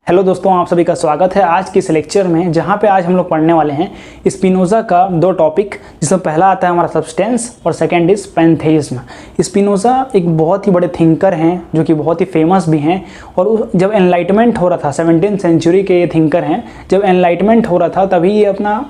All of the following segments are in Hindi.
हेलो दोस्तों, आप सभी का स्वागत है आज के इस लेक्चर में, जहां पे आज हम लोग पढ़ने वाले हैं स्पिनोज़ा का दो टॉपिक, जिसमें पहला आता है हमारा सब्सटेंस और सेकंड इज पैंथेइज्म। स्पिनोज़ा एक बहुत ही बड़े थिंकर हैं जो कि बहुत ही फेमस भी हैं, और जब एनलाइटमेंट हो रहा था 17th सेंचुरी के ये थिंकर हैं, जब एनलाइटमेंट हो रहा था तभी ये अपना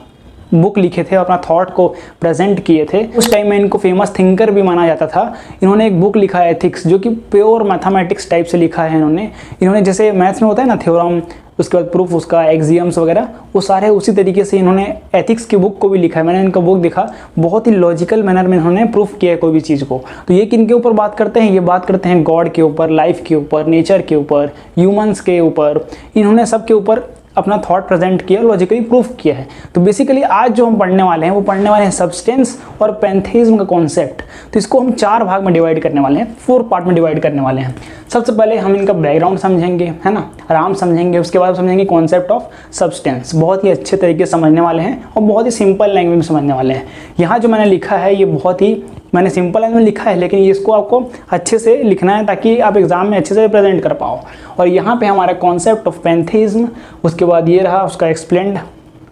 बुक लिखे थे, अपना थॉट को प्रेजेंट किए थे। उस टाइम में इनको फेमस थिंकर भी माना जाता था। इन्होंने एक बुक लिखा है एथिक्स, जो कि प्योर मैथमेटिक्स टाइप से लिखा है इन्होंने जैसे मैथ्स में होता है ना थ्योरम, उसके बाद प्रूफ, उसका एक्सियम्स वगैरह, वो सारे उसी तरीके से इन्होंने एथिक्स की बुक को भी लिखा है। मैंने इनका बुक देखा, बहुत ही लॉजिकल मैनर में इन्होंने प्रूफ किया है कोई भी चीज़ को। तो ये किन के ऊपर बात करते हैं? ये बात करते हैं गॉड के ऊपर, लाइफ के ऊपर, नेचर के ऊपर, ह्यूमंस के ऊपर। इन्होंने सब के ऊपर अपना थॉट प्रेजेंट किया, लॉजिकली प्रूफ किया है। तो बेसिकली आज जो हम पढ़ने वाले हैं वो पढ़ने वाले हैं सब्सटेंस और पैंथेइज्म का कॉन्सेप्ट। तो इसको हम 4 भाग में डिवाइड करने वाले हैं, 4 पार्ट में डिवाइड करने वाले हैं। सबसे पहले हम इनका बैकग्राउंड समझेंगे, है ना, आराम समझेंगे। उसके बाद समझेंगे कॉन्सेप्ट ऑफ सब्सटेंस, बहुत ही अच्छे तरीके से समझने वाले हैं और बहुत ही सिंपल लैंग्वेज में समझने वाले हैं। यहाँ जो मैंने लिखा है ये बहुत ही मैंने सिंपल लैंग्वेज में लिखा है, लेकिन इसको आपको अच्छे से लिखना है ताकि आप एग्जाम में अच्छे से प्रेजेंट कर पाओ। और यहाँ पे हमारा कॉन्सेप्ट ऑफ पैंथेइज्म, उसके बाद ये रहा उसका एक्सप्लेन्ड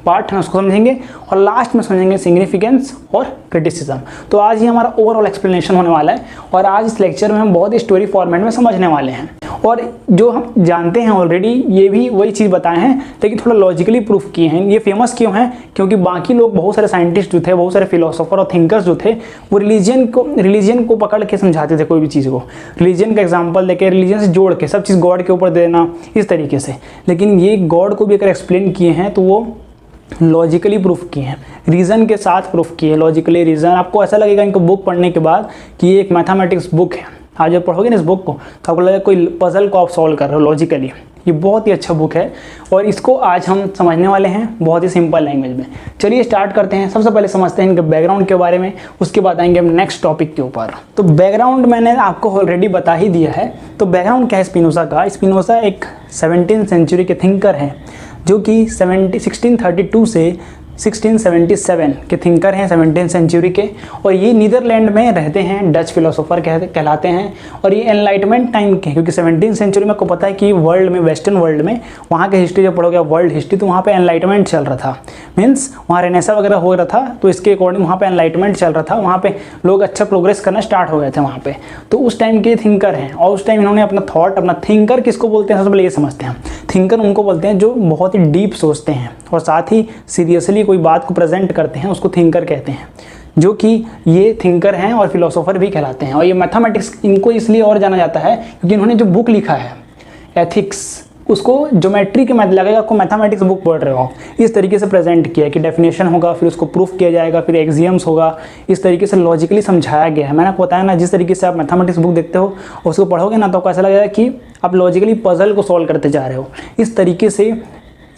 पार्ट है, उसको समझेंगे, और लास्ट में समझेंगे सिग्निफिकेंस और क्रिटिसिज्म। तो आज ही हमारा ओवरऑल एक्सप्लेनेशन होने वाला है, और आज इस लेक्चर में हम बहुत ही स्टोरी फॉर्मेट में समझने वाले हैं। और जो हम जानते हैं ऑलरेडी, ये भी वही चीज़ बताए हैं, लेकिन थोड़ा लॉजिकली प्रूफ किए हैं। ये फेमस क्यों हैं? क्योंकि बाकी लोग, बहुत सारे साइंटिस्ट जो थे, बहुत सारे फिलोसोफर और थिंकर्स जो थे, वो रिलीजन को पकड़ के समझाते थे कोई भी चीज़ को। रिलीजन का एग्जाम्पल देके, रिलीजन से जोड़ के सब चीज़ गॉड के ऊपर देना, इस तरीके से। लेकिन ये गॉड को भी अगर एक्सप्लेन किए हैं तो वो लॉजिकली प्रूफ किए हैं, रीज़न के साथ प्रूफ किए हैं, लॉजिकली रीज़न। आपको ऐसा लगेगा इनको बुक पढ़ने के बाद कि ये एक मैथमेटिक्स बुक है। आज जब पढ़ोगे ना इस बुक को तो आपको लगेगा कोई पजल को आप सॉल्व कर रहे हो लॉजिकली। ये बहुत ही अच्छा बुक है और इसको आज हम समझने वाले हैं बहुत ही सिंपल लैंग्वेज में। चलिए स्टार्ट करते हैं। सबसे पहले समझते हैं इनके बैकग्राउंड के बारे में, उसके बाद आएंगे हम नेक्स्ट टॉपिक के ऊपर। तो बैकग्राउंड मैंने आपको ऑलरेडी बता ही दिया है। तो बैकग्राउंड क्या है स्पिनोज़ा का? स्पिनोज़ा एक 17th सेंचुरी के थिंकर हैं, जो कि 1632 से 1677 के थिंकर हैं, 17th सेंचुरी के। और ये नीदरलैंड में रहते हैं, डच फिलोसोफर कहलाते हैं। और ये एनलाइटमेंट टाइम के, क्योंकि 17th सेंचुरी में आपको पता है कि वर्ल्ड में, वेस्टर्न वर्ल्ड में, वहाँ के हिस्ट्री जब पढ़ोगे वर्ल्ड हिस्ट्री, तो वहाँ पे एनलाइटमेंट चल रहा था। मीन्स वहाँ रेनेसा वगैरह हो रहा था, तो इसके अकॉर्डिंग वहाँ पे एनलाइटमेंट चल रहा था। वहाँ पे लोग अच्छा प्रोग्रेस करना स्टार्ट हो गए थे वहाँ पे। तो उस टाइम के थिंकर हैं, और उस टाइम इन्होंने अपना थॉट, अपना थिंकर किसको बोलते हैं सबसे पहले ये समझते हैं। थिंकर उनको बोलते हैं जो बहुत ही डीप सोचते हैं और साथ ही सीरियसली कोई बात को प्रेजेंट करते हैं, उसको थिंकर कहते हैं। जो कि ये थिंकर हैं और फिलोसोफर भी कहलाते हैं। और ये मैथमेटिक्स, इनको इसलिए और जाना जाता है क्योंकि इन्होंने जो बुक लिखा है एथिक्स, उसको ज्योमेट्री के मैथ लगेगा, आपको मैथमेटिक्स बुक पढ़ रहे हो, इस तरीके से प्रेजेंट किया है कि डेफिनेशन होगा, फिर उसको प्रूफ किया जाएगा, फिर एक्सियम्स होगा, इस तरीके से लॉजिकली समझाया गया है। मैंने आपको बताया ना, जिस तरीके से आप मैथमेटिक्स बुक देखते हो उसको पढ़ोगे ना, तो आपको ऐसा लगेगा कि आप लॉजिकली पजल को सॉल्व करते जा रहे हो। इस तरीके से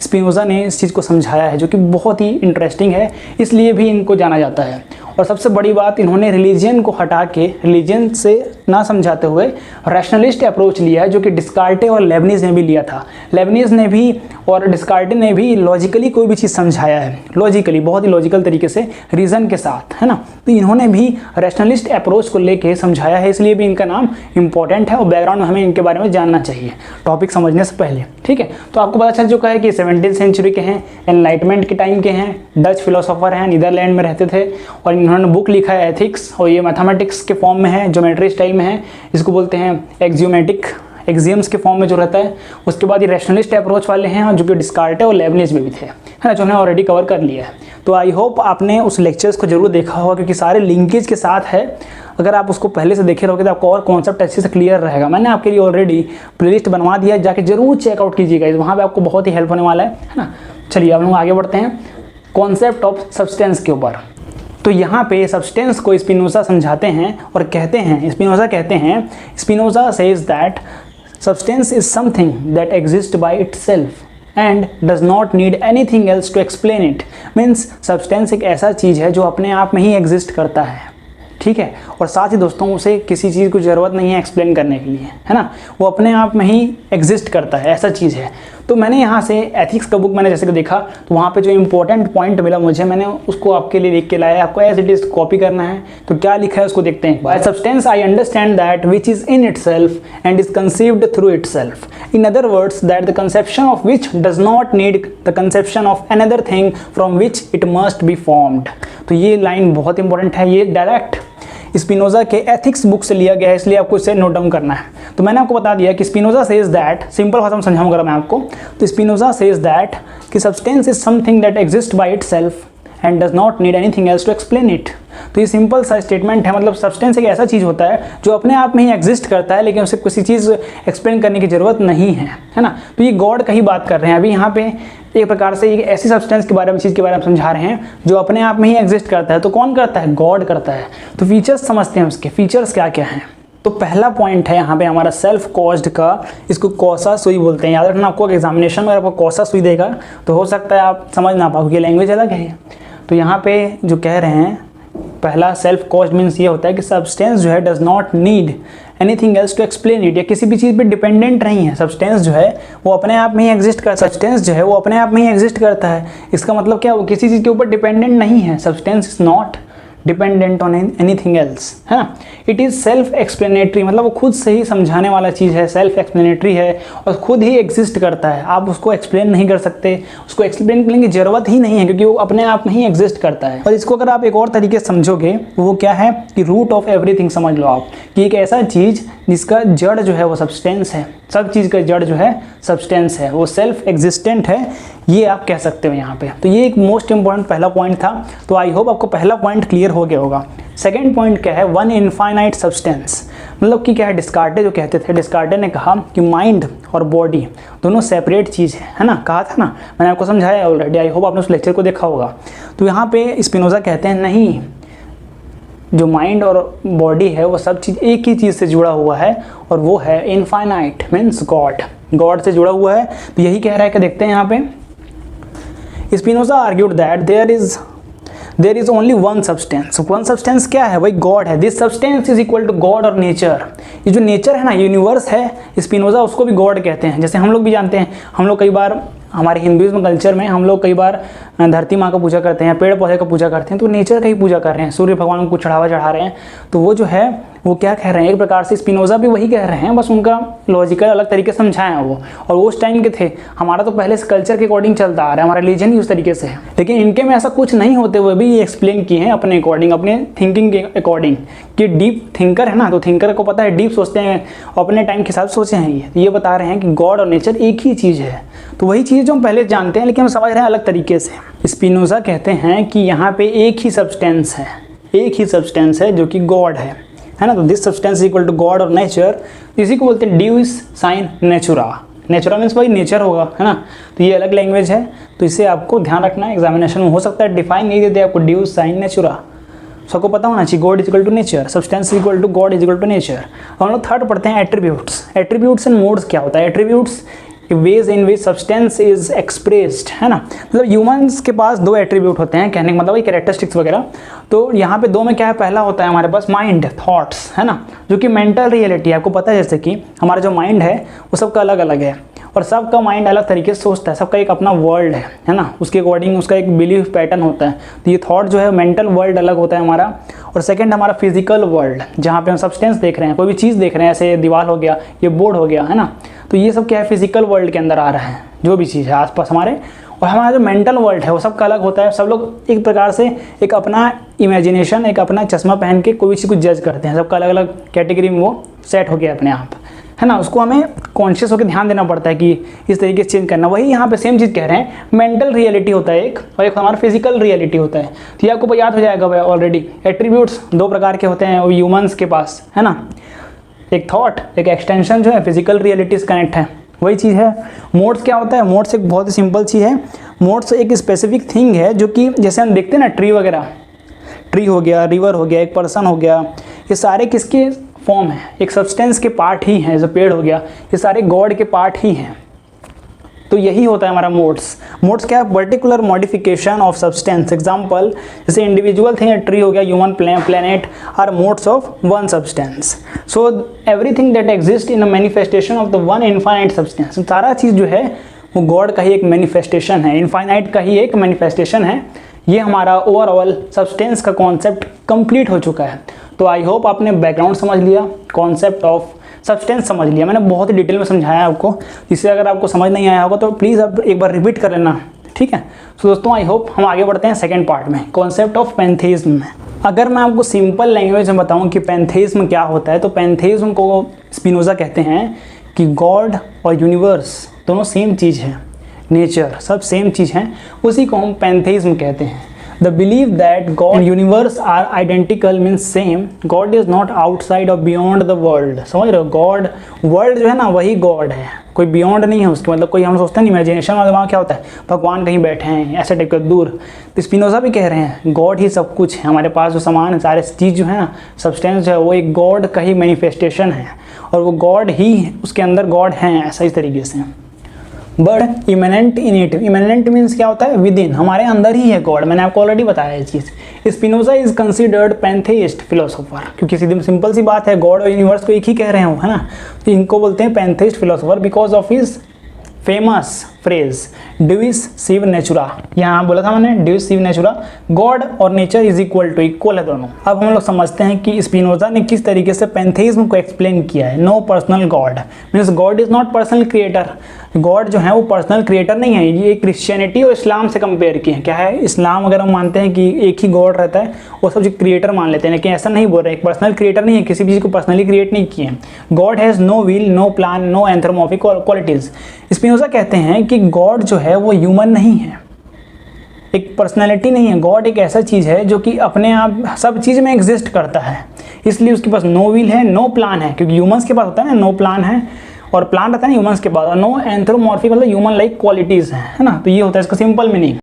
स्पिनोज़ा ने इस चीज़ को समझाया है, जो कि बहुत ही इंटरेस्टिंग है, इसलिए भी इनको जाना जाता है। और सबसे बड़ी बात, इन्होंने रिलीजन को हटा के, रिलीजन से ना समझाते हुए रैशनलिस्ट अप्रोच लिया है, जो कि डिस्कार्टे और लेबनिज़ ने भी लिया था। लेबनिज़ ने भी और डिस्कार्टे ने भी लॉजिकली कोई भी चीज़ समझाया है, लॉजिकली, बहुत ही लॉजिकल तरीके से, रीज़न के साथ, है ना। तो इन्होंने भी रैशनलिस्ट अप्रोच को लेके समझाया है, इसलिए भी इनका नाम इंपॉर्टेंट है और बैकग्राउंड में हमें इनके बारे में जानना चाहिए टॉपिक समझने से पहले, ठीक है। तो आपको पता चल चुका है कि 17th सेंचुरी के हैं, एनलाइटमेंट के टाइम के हैं, डच फिलोसोफर हैं, नीदरलैंड में रहते थे, और इन्होंने बुक लिखा है एथिक्स, और ये मैथमेटिक्स के फॉर्म में है, ज्योमेट्री स्टाइल में है, इसको बोलते हैं एक्जियोमेटिक, एक्सियम्स के फॉर्म में जो रहता है। उसके बाद ये रैशनलिस्ट अप्रोच वाले हैं, जो कि डिस्कार्टे और लेबनिज़ में भी थे, है ना, जो हमने ऑलरेडी कवर कर लिया है। तो आई होप आपने उस लेक्चर्स को जरूर देखा होगा, क्योंकि सारे लिंकेज के साथ है। अगर आप उसको पहले से देखे रहोगे तो आपको और कॉन्सेप्ट अच्छे से क्लियर रहेगा। मैंने आपके लिए ऑलरेडी प्लेलिस्ट बनवा दिया है, जाके जरूर चेकआउट कीजिएगा, वहाँ पर आपको बहुत ही हेल्प होने वाला है ना। चलिए अब हम आगे बढ़ते हैं कॉन्सेप्ट ऑफ सब्सटेंस के ऊपर। तो यहाँ पे सब्सटेंस को स्पिनोज़ा समझाते हैं और कहते हैं, Spinoza says that substance is something that exists by itself and does not need anything else to explain it. Means substance एक ऐसा चीज़ है जो अपने आप में ही एग्जिस्ट करता है, ठीक है, और साथ ही दोस्तों उसे किसी चीज़ की ज़रूरत नहीं है एक्सप्लेन करने के लिए, है ना, वो अपने आप में ही एग्जिस्ट करता है, ऐसा चीज़ है। तो मैंने यहाँ से एथिक्स का बुक मैंने जैसे कि देखा तो वहाँ पे जो इंपॉर्टेंट पॉइंट मिला मुझे, मैंने उसको आपके लिए लिख के लाया, आपको एज इट इज कॉपी करना है। तो क्या लिखा है उसको देखते हैं। Bye substance I understand that which is in itself and is conceived through itself, in other words that the conception of which does not need the conception of another thing from which it must be formed. तो ये लाइन बहुत इंपॉर्टेंट है, ये डायरेक्ट स्पिनोजा के एथिक्स बुक से लिया गया है, इसलिए आपको इसे नोट डाउन करना है। तो मैंने आपको बता दिया कि स्पिनोजा सेज दैट, सिंपल भाषा में समझाऊंगा मैं आपको, तो स्पिनोजा सेज दैट कि substance is something that exist by itself and does not need anything else to explain it. तो ये सिंपल सा स्टेटमेंट है, मतलब सब्सटेंस एक ऐसा चीज़ होता है जो अपने आप में ही एग्जिस्ट करता है, लेकिन उसे किसी चीज़ एक्सप्लेन करने की ज़रूरत नहीं है ना। तो ये गॉड का ही बात कर रहे हैं अभी यहाँ पे, एक प्रकार से एक ऐसी सब्सटेंस के बारे में, चीज़ के बारे में समझा रहे हैं जो अपने आप में ही एग्जिस्ट करता है। तो कौन करता है? गॉड करता है। तो फीचर्स समझते हैं, उसके फीचर्स क्या क्या हैं। तो पहला पॉइंट है यहाँ पे हमारा सेल्फ कॉज्ड का, इसको कौसा सुई बोलते हैं। याद रखना, आपको एग्जामिनेशन में आपको कौसा सुई देगा तो हो सकता है आप समझ ना पाओ क्योंकि लैंग्वेज अलग है। तो यहाँ पे जो कह रहे हैं, पहला सेल्फ कॉज्ड मीन्स ये होता है कि सब्सटेंस जो है does not need anything else to explain it, या किसी भी चीज़ पे डिपेंडेंट नहीं है। सब्सटेंस जो है वो अपने आप में ही एग्जिस्ट करता है। सब्सटेंस जो है वो अपने आप में ही एग्जिस्ट करता है। इसका मतलब क्या, वो किसी चीज़ के ऊपर डिपेंडेंट नहीं है। Substance is not dependent on anything else, है ना। इट इज़ सेल्फ एक्सप्लेनेटरी, मतलब वो खुद से ही समझाने वाला चीज़ है, सेल्फ एक्सप्लेनेटरी है और खुद ही एग्जिस्ट करता है। आप उसको एक्सप्लेन नहीं कर सकते, उसको एक्सप्लेन करने की ज़रूरत ही नहीं है क्योंकि वो अपने आप में ही एग्जिस्ट करता है। और इसको अगर आप एक और तरीके से समझोगे वो क्या है कि रूट ऑफ एवरीथिंग समझ लो आप, कि एक ऐसा चीज़ जिसका जड़ जो है वो सब्सटेंस है। सब चीज़ का जड़ जो है सब्सटेंस है, वो सेल्फ एग्जिस्टेंट है, ये आप कह सकते हो यहाँ पे। तो ये एक मोस्ट इंपॉर्टेंट पहला पॉइंट था। तो आई होप आपको पहला पॉइंट क्लियर हो गया होगा। सेकेंड पॉइंट क्या है? वन इनफाइनाइट सब्सटेंस, मतलब कि क्या है, डिस्कार्टे जो कहते थे, डिस्कार्टे ने कहा कि माइंड और बॉडी दोनों सेपरेट चीज़ है ना, कहा था ना, मैंने आपको समझाया ऑलरेडी। आई होप आपने उस लेक्चर को देखा होगा। तो यहाँ पे स्पिनोजा कहते हैं नहीं, जो माइंड और बॉडी है वो सब चीज़ एक ही चीज़ से जुड़ा हुआ है और वो है इनफाइनाइट, मीन्स गॉड, गॉड से जुड़ा हुआ है। तो यही कह रहा है कि देखते हैं यहाँ पे, Spinoza argued that there is only one substance. One substance क्या है? वही गॉड है। This substance is equal to God और नेचर। ये जो नेचर है ना, यूनिवर्स है, स्पिनोजा उसको भी गॉड कहते हैं। जैसे हम लोग भी जानते हैं, हम लोग कई बार हमारे हिंदुइज्म कल्चर में हम लोग कई बार धरती माँ का पूजा करते हैं, पेड़ पौधे का पूजा करते हैं, तो नेचर का ही पूजा कर रहे हैं, सूर्य भगवान को चढ़ावा चढ़ा रहे हैं। तो वो जो है वो क्या कह रहे हैं, एक प्रकार से स्पिनोजा भी वही कह रहे हैं, बस उनका लॉजिकल अलग तरीके से समझाए हैं वो। और वो उस टाइम के थे, हमारा तो पहले से कल्चर के अकॉर्डिंग चलता आ रहा है, हमारा रिलीजन ही उस तरीके से है। लेकिन इनके में ऐसा कुछ नहीं होते हुए भी ये एक्सप्लेन किए हैं अपने अकॉर्डिंग, अपने थिंकिंग के अकॉर्डिंग, कि डीप थिंकर है ना, तो थिंकर को पता है, डीप सोचते हैं, अपने टाइम के हिसाब से सोचे हैं। ये बता रहे हैं कि गॉड और नेचर एक ही चीज़ है। तो वही चीज़ जो हम पहले जानते हैं लेकिन हम समझ रहे हैं अलग तरीके से। स्पिनोजा कहते हैं कि यहाँ पे एक ही सब्सटेंस है जो कि गॉड है ना। तो this substance equal to God और नेचर, इसी को बोलते हैं ड्यूस साइन नेचुरा। नेचुरा मीन्स वही नेचर होगा, है ना। तो ये अलग लैंग्वेज है, तो इसे आपको ध्यान रखना है। एग्जामिनेशन में हो सकता है डिफाइन नहीं देते आपको, ड्यूस साइन नेचुरा, सबको पता होना चाहिए। God is equal to nature, substance equal to God is equal to nature. हम लोग थर्ड पढ़ते हैं एट्रीब्यूट्स। एट्रीब्यूट्स एंड मोड्स क्या होता है? Attributes ways in which substance is expressed, है ना। मतलब ह्यूमंस के पास दो एट्रीब्यूट होते हैं, कहने का मतलब कैरेक्टरिस्टिक्स वगैरह। तो यहाँ पे दो में क्या है? पहला होता है हमारे पास माइंड, थॉट्स, है ना, जो कि मेंटल रियलिटी है। आपको पता है जैसे कि हमारा जो माइंड है वो सबका अलग अलग है और सबका माइंड अलग तरीके से सोचता है, सबका एक अपना वर्ल्ड है ना, उसके अकॉर्डिंग उसका एक बिलीफ पैटर्न होता है। तो ये थॉट जो है मेंटल वर्ल्ड अलग होता है हमारा। और सेकंड हमारा फिजिकल वर्ल्ड, जहाँ पे हम सब्सटेंस देख रहे हैं, कोई भी चीज़ देख रहे हैं, ऐसे दीवार हो गया, ये बोर्ड हो गया, है ना। तो ये सब क्या है? फिजिकल वर्ल्ड के अंदर आ रहा है, जो भी चीज़ है आसपास हमारे। और हमारा जो मेंटल वर्ल्ड है वो सबका अलग होता है। सब लोग एक प्रकार से एक अपना इमेजिनेशन, एक अपना चश्मा पहन के कोई चीज़ को जज करते हैं। सबका अलग अलग कैटेगरी में वो सेट हो गया अपने आप, है ना। उसको हमें कॉन्शियस होकर ध्यान देना पड़ता है कि इस तरीके से चेंज करना। वही यहाँ पे सेम चीज़ कह रहे हैं, मेंटल रियलिटी होता है एक, और एक हमारा फिजिकल रियलिटी होता है। तो ये आपको याद हो जाएगा भाई ऑलरेडी। एट्रीब्यूट्स दो प्रकार के होते हैं वो ह्यूमंस के पास, है ना, एक थॉट, एक एक्सटेंशन जो है फिजिकल रियलिटी से कनेक्ट है, वही चीज़ है। मोड्स क्या होता है? मोड्स एक बहुत ही सिंपल चीज़ है। मोड्स एक स्पेसिफिक थिंग है जो कि जैसे हम देखते हैं ना, ट्री वगैरह, ट्री हो गया, रिवर हो गया, एक पर्सन हो गया, ये सारे किसके फॉर्म है? एक सब्सटेंस के पार्ट ही हैं। जो पेड़ हो गया, ये सारे गॉड के पार्ट ही हैं। तो यही होता है हमारा मोड्स। मोड्स क्या है? Particular modification of substance. Example जैसे इंडिविजुअल थिंग, ट्री हो गया, human, planet are modes of one substance. So everything that exist in a manifestation of the one infinite substance. सारा चीज़ जो है वो गॉड का ही एक मैनिफेस्टेशन है, इनफाइनाइट का ही एक मैनिफेस्टेशन है। ये हमारा ओवरऑल सब्सटेंस का कॉन्सेप्ट कंप्लीट हो चुका है। तो आई होप आपने बैकग्राउंड समझ लिया, कॉन्सेप्ट ऑफ सब्सटेंस समझ लिया। मैंने बहुत ही डिटेल में समझाया आपको, जिससे अगर आपको समझ नहीं आया होगा तो प्लीज़ आप एक बार रिपीट कर लेना, ठीक है। तो दोस्तों आई होप हम आगे बढ़ते हैं सेकेंड पार्ट में, कॉन्सेप्ट ऑफ पैंथेइज्म में। अगर मैं आपको सिंपल लैंग्वेज में बताऊं कि पैंथेइज्म क्या होता है, तो पैंथेइज्म को स्पिनोजा कहते हैं कि गॉड और यूनिवर्स दोनों सेम चीज़ है, नेचर सब सेम चीज़ हैं, उसी को हम पैंथेइज्म कहते हैं। The belief that God and universe are identical means same. God is not outside or beyond the world. समझ रहे हो? God वर्ल्ड जो है ना वही गॉड है, कोई बियॉन्ड नहीं है उसके, मतलब कोई हम सोचते हैं इमेजिनेशन वाला वहाँ क्या होता है भगवान कहीं बैठे हैं ऐसे टाइप का दूर। तो स्पिनोजा भी कह रहे हैं गॉड ही सब कुछ है, हमारे पास जो सामान है सारे चीज़ जो है ना सब्सटेंस जो है वो एक गॉड का ही मैनिफेस्टेशन है, और वो गॉड ही उसके अंदर गॉड हैं, ऐसा इस तरीके से। But immanent in it, immanent means क्या होता है, विद इन, हमारे अंदर ही है गॉड। मैंने आपको ऑलरेडी बताया ये चीज़। स्पिनोजा इज कंसिडर्ड पैंथेइस्ट फिलोसोफर, क्योंकि सीधी सिंपल सी बात है, गॉड और यूनिवर्स को एक ही कह रहे हो, है ना। तो इनको बोलते हैं pantheist philosopher because of his famous phrase Deus sive Natura. यहाँ बोला था मैंने डिविस सिव नेचुरा, गॉड और nature is equal to, equal है दोनों। अब हम लोग समझते हैं कि स्पिनोजा ने किस तरीके से पैंथेइज्म को एक्सप्लेन किया है। No personal God means God is not personal creator, God जो है वो पर्सनल क्रिएटर नहीं है। ये क्रिश्चियनिटी और इस्लाम से कंपेयर किए हैं। क्या है, इस्लाम अगर हम मानते हैं कि एक ही गॉड रहता है, वो सब चीज़ क्रिएटर मान लेते हैं, लेकिन ऐसा नहीं बोल रहे, एक पर्सनल क्रिएटर नहीं है, किसी भी चीज़ को पर्सनली क्रिएट नहीं किए हैं। God has no will, no plan, no anthropomorphic qualities. Spinoza कहते हैं कि गॉड जो है वो ह्यूमन नहीं है, एक पर्सनैलिटी नहीं है। गॉड एक ऐसा चीज़ है जो कि अपने आप सब चीज़ में एग्जिस्ट करता है, इसलिए उसके पास नो विल है, नो प्लान है, क्योंकि ह्यूमंस के पास होता है ना नो प्लान है, और प्लान रहता है ना ह्यूमंस के पास, और नो एंथ्रोमॉर्फिक मतलब ह्यूमन लाइक क्वालिटीज़ है ना। तो ये होता है इसका सिंपल मीनिंग।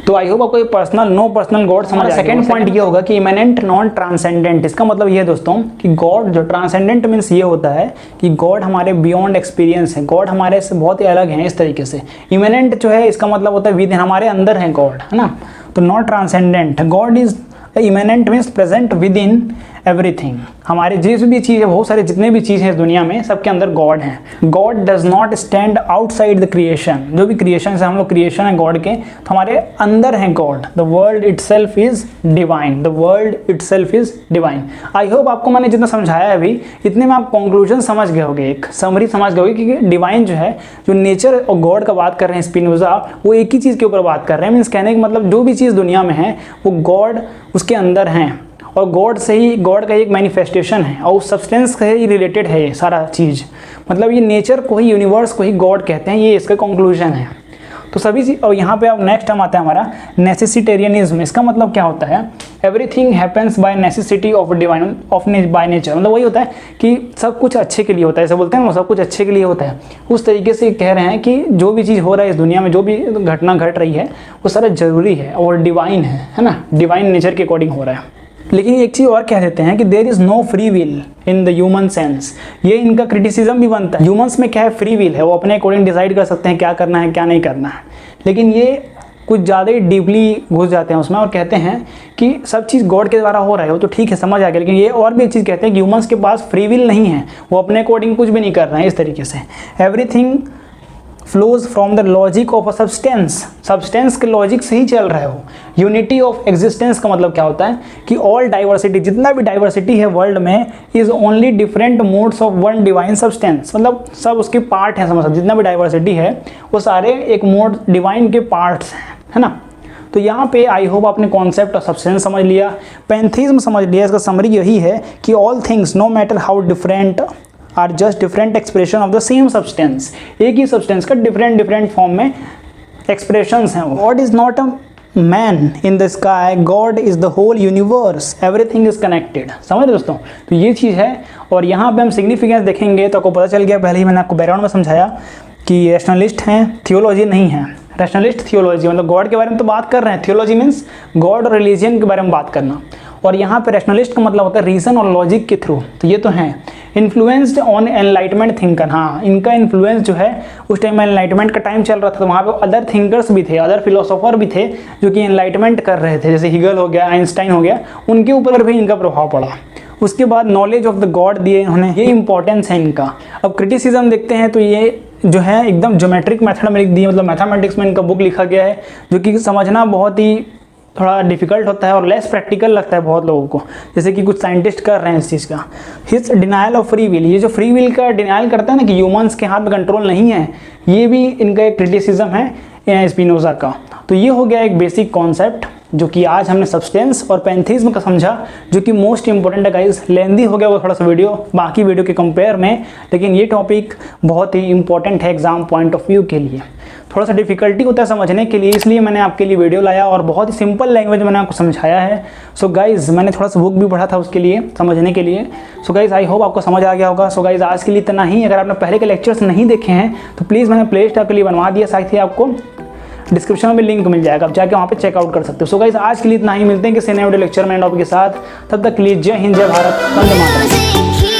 तो आई होप आपको ये पर्सनल नो पर्सनल गॉड समझ। सेकंड पॉइंट ये होगा कि इमिनेंट नॉन ट्रांसेंडेंट। इसका मतलब ये है दोस्तों कि गॉड जो ट्रांसेंडेंट मीन्स ये होता है कि गॉड हमारे बियॉन्ड एक्सपीरियंस है, गॉड हमारे से बहुत ही अलग है इस तरीके से। इमिनेंट जो है इसका मतलब होता है विद इन, हमारे अंदर है गॉड, है ना। तो not transcendent, God is immanent means present within everything. हमारे जिस भी चीज़ है, बहुत सारे जितने भी चीज़ हैं इस दुनिया में, सबके अंदर गॉड है। God does not stand outside the creation. जो भी क्रिएशन है, हम लोग क्रिएशन है गॉड के, तो हमारे अंदर है God. The world itself is divine, the world itself is divine. I hope आपको मैंने जितना समझाया है अभी, इतने में आप कंक्लूजन समझ गए होंगे, एक समरी समझ गए होंगे कि डिवाइन जो है, जो नेचर और गॉड का बात कर रहे हैं स्पिनोजा, वो एक ही चीज़ के ऊपर बात कर रहे हैं। मीन्स कहने का मतलब जो भी चीज़ दुनिया में है वो गॉड उसके अंदर हैं, और गॉड से ही, गॉड का एक मैनिफेस्टेशन है, और उस सब्सटेंस से ही रिलेटेड है ये सारा चीज़। मतलब ये नेचर को ही, यूनिवर्स को ही गॉड कहते हैं, ये इसका कंक्लूजन है। तो सभी चीज़, और यहाँ पे अब नेक्स्ट हम आता है हमारा नेसेसिटेरियनिज्म। इसका मतलब क्या होता है, everything happens by necessity of divine of by nature. मतलब वही होता है कि सब कुछ अच्छे के लिए होता है, ऐसा बोलते हैं वो सब कुछ अच्छे के लिए होता है। उस तरीके से कह रहे हैं कि जो भी चीज़ हो रहा है इस दुनिया में, जो भी घटना घट रही है, वो सारा जरूरी है और डिवाइन है ना, डिवाइन नेचर के अकॉर्डिंग हो रहा है। लेकिन एक चीज़ और कह देते हैं कि there is no free will in the human sense. ये इनका क्रिटिसिज्म भी बनता है। ह्यूमंस में क्या है, फ्री विल है, वो अपने अकॉर्डिंग डिसाइड कर सकते हैं क्या करना है क्या नहीं करना है। लेकिन ये कुछ ज़्यादा ही डीपली घुस जाते हैं उसमें और कहते हैं कि सब चीज़ गॉड के द्वारा हो रहा है, वो तो ठीक है समझ आ गया, लेकिन ये और भी एक चीज़ कहते हैं कि ह्यूमंस के पास फ्री विल नहीं है, वो अपने अकॉर्डिंग कुछ भी नहीं कर रहे हैं इस तरीके से। Everything flows from the logic of a substance, substance के लॉजिक से ही चल रहे हो। यूनिटी ऑफ एग्जिस्टेंस का मतलब क्या होता है कि ऑल डाइवर्सिटी, जितना भी डाइवर्सिटी है वर्ल्ड में, is only different modes of one divine substance. मतलब सब उसके पार्ट हैं, समझ, जितना भी डाइवर्सिटी है वो सारे एक मोड डिवाइन के पार्ट्स हैं, है ना। तो यहाँ पे आई होप आपने कॉन्सेप्ट ऑफ सब्सटेंस समझ लिया, पैंथेइज्म समझ लिया। इसका समरी यही है कि all things no matter how different are just different expression of the same substance. एक ही सब्सटेंस का डिफरेंट डिफरेंट फॉर्म में एक्सप्रेशंस हैं। God is not a man in the sky, God is the whole universe, everything is connected. समझ रहे दोस्तों, तो ये चीज़ है। और यहाँ पे हम सिग्निफिकेंस देखेंगे तो आपको पता चल गया, पहले ही मैंने आपको बैकग्राउंड में समझाया कि रैशनलिस्ट हैं, थियोलॉजी नहीं है। रैशनलिस्ट थियोलॉजी मतलब गॉड के बारे में तो बात कर रहे हैं, थियोलॉजी मीन्स गॉड और रिलीजियन के बारे में बात करना, और यहाँ पे रैशनलिस्ट का मतलब होता है रीजन और लॉजिक के थ्रू। तो ये तो हैं इन्फ्लुएंस्ड ऑन एनलाइटमेंट थिंकर। हाँ, इनका इन्फ्लुएंस जो है, उस टाइम में एनलाइटमेंट का टाइम चल रहा था, तो वहाँ पे अदर थिंकर्स भी थे, अदर फिलोसोफर भी थे जो कि एनलाइटमेंट कर रहे थे, जैसे हिगल हो गया, आइंस्टाइन हो गया, उनके ऊपर भी इनका प्रभाव पड़ा। उसके बाद नॉलेज ऑफ द गॉड दिए इन्होंने, ये इंपॉर्टेंस है इनका। अब क्रिटिसिज्म देखते हैं तो ये जो है एकदम ज्योमेट्रिक मेथड में लिख दी है, मतलब मैथमेटिक्स में इनका बुक लिखा गया है, जो कि समझना बहुत ही थोड़ा डिफिकल्ट होता है और लेस प्रैक्टिकल लगता है बहुत लोगों को, जैसे कि कुछ साइंटिस्ट कर रहे हैं इस चीज़ का। His denial of free will, ये जो फ्री विल का डिनायल करता है ना कि ह्यूमंस के हाथ में कंट्रोल नहीं है, ये भी इनका एक क्रिटिसिज्म है स्पिनोजा का। तो ये हो गया एक बेसिक कॉन्सेप्ट जो कि आज हमने सब्सटेंस और पैंथेइज्म का समझा, जो कि मोस्ट इंपॉर्टेंट है गाइस। लेंदी हो गया वो थोड़ा सा वीडियो बाकी वीडियो के कंपेयर में, लेकिन ये टॉपिक बहुत ही इंपॉर्टेंट है एग्जाम पॉइंट ऑफ व्यू के लिए। थोड़ा सा डिफिकल्टी होता है समझने के लिए, इसलिए मैंने आपके लिए वीडियो लाया और बहुत ही सिंपल लैंग्वेज में मैंने आपको समझाया है। सो गाइज मैंने थोड़ा सा बुक भी पढ़ा था उसके लिए समझने के लिए। सो गाइज आई होप आपको समझ आ गया होगा। सो गाइज आज के लिए इतना ही। अगर आपने पहले के लेक्चर्स नहीं देखे हैं तो प्लीज़ मैंने प्ले लिस्ट आपके लिए बनवा दिया, साथ ही आपको डिस्क्रिप्शन में लिंक मिल जाएगा, आप जाके वहाँ पे चेकआउट कर सकते हो। सो गाइज आज के लिए इतना ही, मिलते हैं किसी नए वीडियो लेक्चर में टॉपिक के साथ। तब तक के लिए जय हिंद, जय भारत, वंदे मातरम।